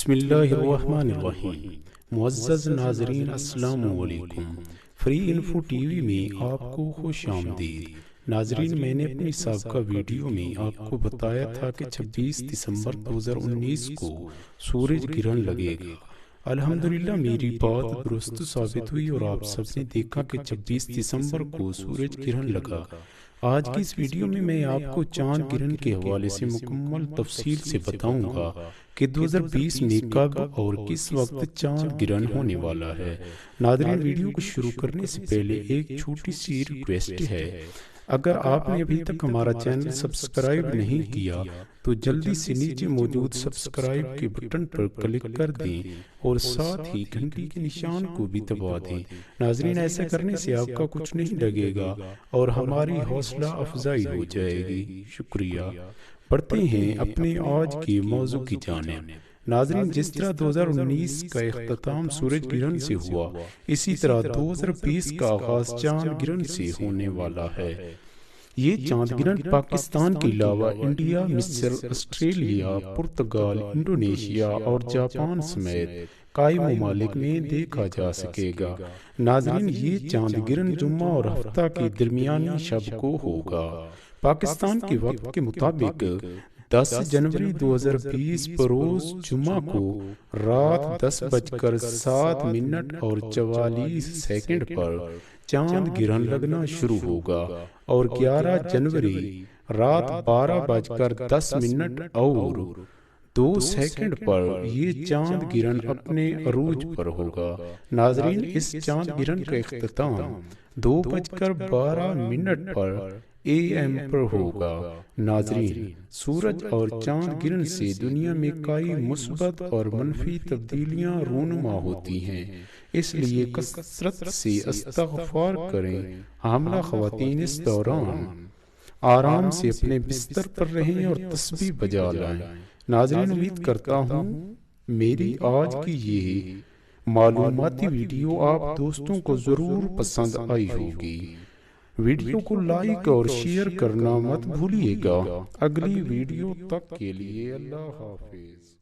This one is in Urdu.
بسم اللہ الرحمن الرحیم۔ معزز ناظرین السلام علیکم۔ فری انفو ٹی وی میں آپ کو خوش آمدید۔ ناظرین، میں نے اپنی سابقہ ویڈیو میں آپ کو بتایا تھا کہ 26 دسمبر 2019 کو سورج گرہن لگے گا۔ الحمدللہ میری بات درست ثابت ہوئی اور آپ سب نے دیکھا کہ 26 دسمبر کو سورج گرہن لگا۔ آج کی اس ویڈیو میں میں آپ کو چاند گرہن کے حوالے سے مکمل تفصیل سے بتاؤں گا کہ 2020 میں کب اور کس وقت چاند گرہن ہونے والا ہے۔ ناظرین، ویڈیو کو شروع کرنے سے پہلے ایک چھوٹی سی ریکویسٹ ہے۔ اگر آپ نے ابھی تک ہمارا چینل سبسکرائب نہیں کیا تو جلدی سے نیچے موجود سبسکرائب کے بٹن پر کلک کر دیں اور ساتھ ہی گھنٹی کے نشان کو بھی دبا دیں۔ ناظرین، ایسا کرنے سے آپ کا کچھ نہیں لگے گا اور ہماری حوصلہ افزائی ہو جائے گی۔ شکریہ۔ بڑھتے ہیں اپنے آج کے موضوع کی جانب۔ ناظرین، جس طرح 2019 کا اختتام سورج گرہن سے ہوا، اسی طرح 2020 کا آغاز چاند گرہن سے ہونے والا ہے۔ یہ چاند گرہن پاکستان کے علاوہ انڈیا، مصر، آسٹریلیا، پرتگال، انڈونیشیا اور جاپان سمیت کئی ممالک میں دیکھا جا سکے گا۔ ناظرین، یہ چاند گرہن جمعہ اور ہفتہ کی درمیانی شب کو ہوگا۔ پاکستان کے وقت کے مطابق 10 جنوری 2020 بروز جمعہ کو رات 10:07 اور 44 پر چاند گرہن لگنا شروع ہوگا اور 11 جنوری رات 12:10 اور 2 پر یہ چاند گرہن اپنے عروج پر ہوگا۔ ناظرین، اس چاند گرہن کا اختتام 2:12 پر AM پر ہوگا۔ ناظرین، سورج اور چاند گرہن سے دنیا میں کئی مثبت اور منفی تبدیلیاں رونما ہوتی ہیں، اس لیے کثرت سے استغفار کریں۔ حاملہ خواتین اس دوران آرام سے اپنے بستر پر رہیں اور تسبیح بجا لائیں۔ ناظرین، امید کرتا ہوں میری آج کی یہ معلوماتی ویڈیو آپ دوستوں کو ضرور پسند آئی ہوگی۔ ویڈیو کو لائک اور شیئر کرنا مت بھولیے گا۔ اگلی ویڈیو تک کے لیے اللہ حافظ۔